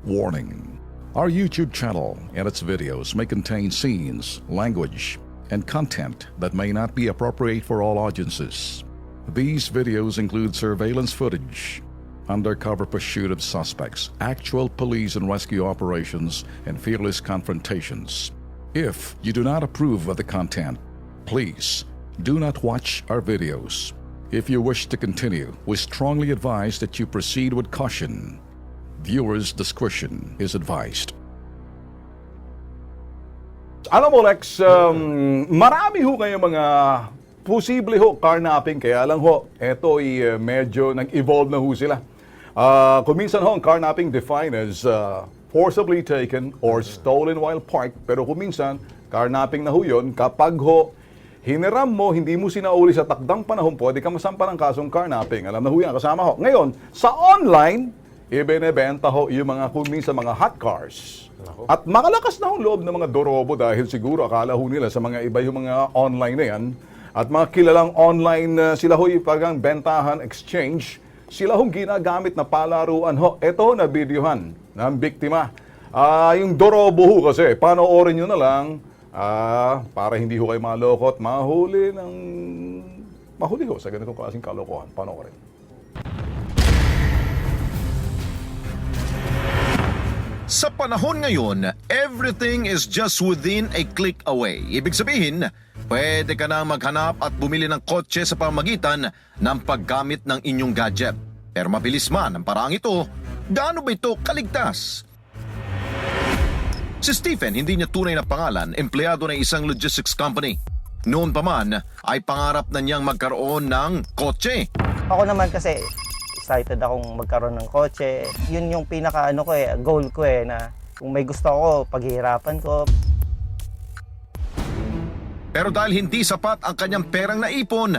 Warning: our YouTube channel and its videos may contain scenes, language, and content that may not be appropriate for all audiences. These videos include surveillance footage, undercover pursuit of suspects, actual police and rescue operations, and fearless confrontations. If you do not approve of the content, please do not watch our videos. If you wish to continue, we strongly advise that you proceed with caution. Viewers' discretion is advised. Alam mo, Lex, marami ho kayo mga posible ho carnapping, kaya lang ho, eto ay medyo nag-evolve na ho sila. Kuminsan ho, ang carnapping defined as forcibly taken or stolen while parked, pero kuminsan, carnapping na ho yun kapag ho, hiniram mo, hindi mo sinauli sa takdang panahon, pwede ka masampa ng kasong carnapping. Alam na ho yan, kasama ho. Ngayon, sa online, ibinebenta ho yung mga kuminsan mga hot cars. At makalakas na ho loob ng mga dorobo dahil siguro akala ho nila sa mga iba yung mga online na yan. At mga kilalang online sila ho yung parang bentahan, exchange, sila hong ginagamit na palaruan ho. Ito na videohan ng biktima. Yung dorobo ho kasi, panoorin nyo na lang para hindi ho kayo malokot, mahuli ho sa ganitong klaseng kalokohan. Panoorin. Sa panahon ngayon, everything is just within a click away. Ibig sabihin, pwede ka na maghanap at bumili ng kotse sa pamamagitan ng paggamit ng inyong gadget. Pero mabilis man ang paraang ito, gaano ba ito kaligtas? Si Stephen, hindi niya tunay na pangalan, empleyado ng isang logistics company. Noon pa man, ay pangarap na niyang magkaroon ng kotse. Ako naman kasi excited akong magkaroon ng kotse. Yun yung pinaka goal ko na kung may gusto ako, paghihirapan ko. Pero dahil hindi sapat ang kanyang perang naipon,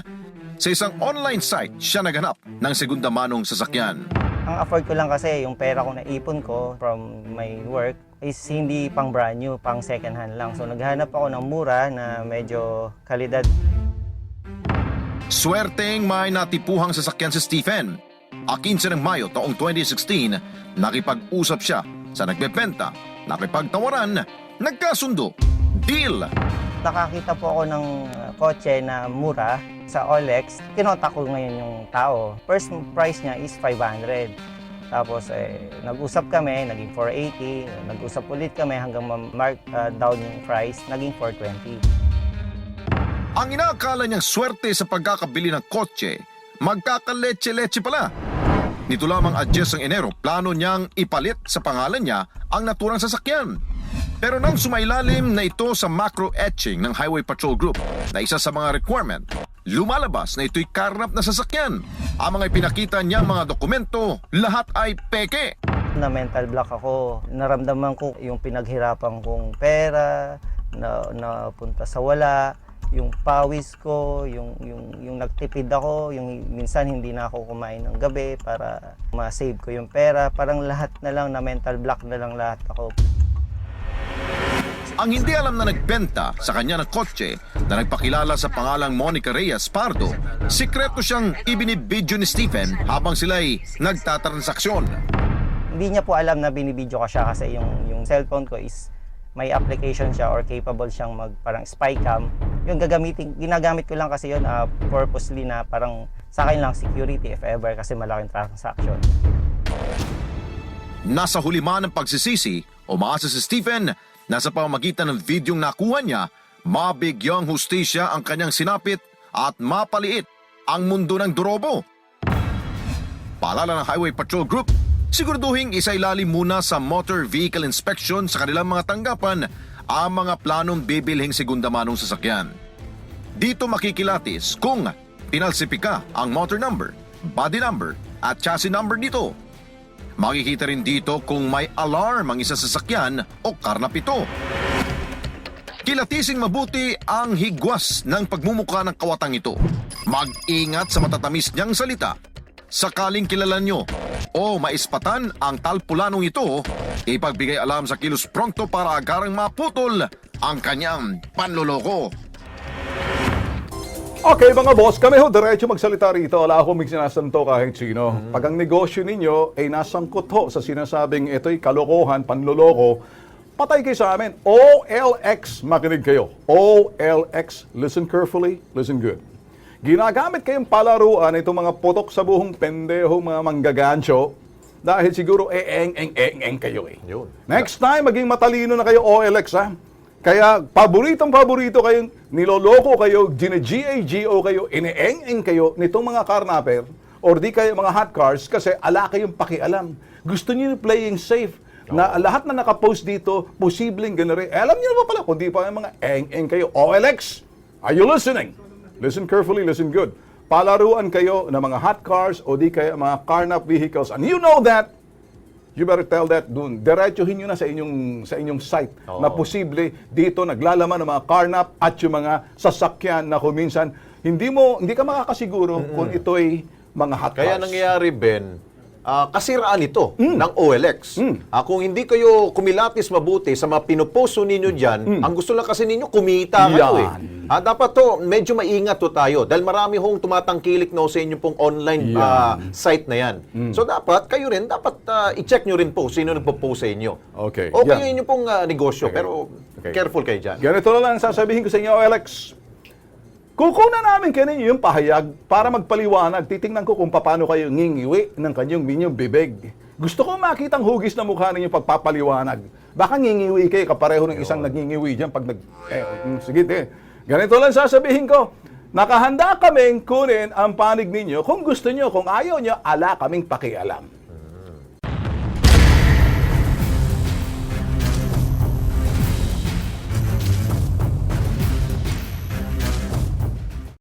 sa isang online site siya naghanap ng segunda manong sasakyan. Ang afford ko lang kasi yung pera ko naipon ko from my work is hindi pang brand new, pang second hand lang. So naghanap ako ng mura na medyo kalidad. Swerteng may natipuhang sasakyan si Stephen. 15 ng Mayo taong 2016, nakipag-usap siya sa nagbebenta, nakipagtawaran, nagkasundo, deal! Nakakita po ako ng kotse na mura sa OLX. Kinontak ko ngayon yung tao. First price niya is 500. Tapos nag-usap kami, naging 480. Nag-usap ulit kami hanggang ma-mark down yung price, naging 420. Ang inaakala niyang swerte sa pagkakabili ng kotse, magkakaletse-letse pala. Nito lamang adjust ng Enero, plano niyang ipalit sa pangalan niya ang naturang sasakyan. Pero nang sumailalim na ito sa macro etching ng Highway Patrol Group na isa sa mga requirement, lumalabas na ito'y karnap na sasakyan. Ang mga ipinakita niyang mga dokumento, lahat ay peke. Na mental block ako. Naramdaman ko yung pinaghirapan kong pera, na punta sa wala. Yung pawis ko, yung nagtipid ako, yung minsan hindi na ako kumain ng gabi para ma-save ko yung pera. Parang lahat na lang na mental block na lang lahat ako. Ang hindi alam na nagbenta sa kanya ng kotse na nagpakilala sa pangalang Monica Reyes Pardo, sikreto siyang ibinibidyo ni Stephen habang sila'y nagtatransaksyon. Hindi niya po alam na binibidyo ko siya kasi yung cellphone ko is may application siya or capable siyang parang spy cam. Yung ginagamit ko lang kasi yun purposely na parang sa akin lang security if ever kasi malaking transaction. Nasa huli man ng pagsisisi, umaasa si Stephen na sa pamamagitan ng videong nakuha niya, mabigyang hustisya ang kanyang sinapit at mapaliit ang mundo ng dorobo. Paalala ng Highway Patrol Group, siguraduhin isailalim muna sa motor vehicle inspection sa kanilang mga tanggapan ang mga planong bibilhing segunda manong sasakyan. Dito makikilatis kung pinalsipika ang motor number, body number at chassis number nito. Makikita rin dito kung may alarm ang isa sasakyan o karnap ito. Kilatising mabuti ang higwas ng pagmumukha ng kawatang ito. Mag-ingat sa matatamis niyang salita. Sakaling kilala nyo o maispatan ang talpulanong ito, ipagbigay alam sa Kilos Pronto para agarang maputol ang kanyang panloloko. Okay, mga boss, kami ho, diretso magsalita rito. Wala akong may sinasanto kahit sino. Pag ang negosyo ninyo ay nasangkot ho sa sinasabing ito'y kalokohan, panloloko, patay kayo sa amin. OLX, makinig kayo. OLX, listen carefully, listen good. Ginagamit kayong palaruan itong mga putok sa buhong pendeho, mga manggagancho, dahil siguro eng kayo eh. Yun. Next time, maging matalino na kayo, OLX ha. Kaya paborito kayong niloloko kayo, gina-GAGO kayo, ine-eng kayo nitong mga carnapper or di kayo mga hot cars kasi ala kayong pakialam. Gusto niyo playing safe na lahat na nakapost dito, posibleng ganun. Alam niyo ba pala, kung di pa yung mga eng kayo, OLX, are you listening? Listen carefully, listen good. Palaruan kayo ng mga hot cars o di kayo mga carnap vehicles and you know that, you better tell that dun. Diretsuhin nyo na sa inyong site na posible dito naglalaman ng mga carnap at yung mga sasakyan na kuminsan hindi ka makakasiguro kung ito'y mga hot cars. Kaya nangyayari, Ben, kasiraan ito ng OLX. Kung hindi kayo kumilatis mabuti sa mga pinuposto ninyo dyan, ang gusto lang kasi ninyo, kumita kayo eh. Dapat to, medyo maingat to tayo dahil marami hong tumatangkilik na sa inyo pong online site na yan. So dapat, kayo rin, dapat i-check nyo rin po sino nagpo-post sa inyo. Okay. O kayo Yan. inyo pong negosyo, pero careful kayo dyan. Ganito na lang ang sasabihin ko sa inyo, OLX. Kukunan namin kayo ninyo yung pahayag para magpaliwanag. Titingnan ko kung paano kayo ngingiwi ng kanyang bibig. Gusto ko makitang hugis na mukha ninyo pagpapaliwanag. Baka ngingiwi kayo kapareho ng isang nagngingiwi dyan pag sige, ganito lang sasabihin ko. Nakahanda kaming kunin ang panig ninyo kung gusto nyo, kung ayaw nyo, ala kaming pakialam.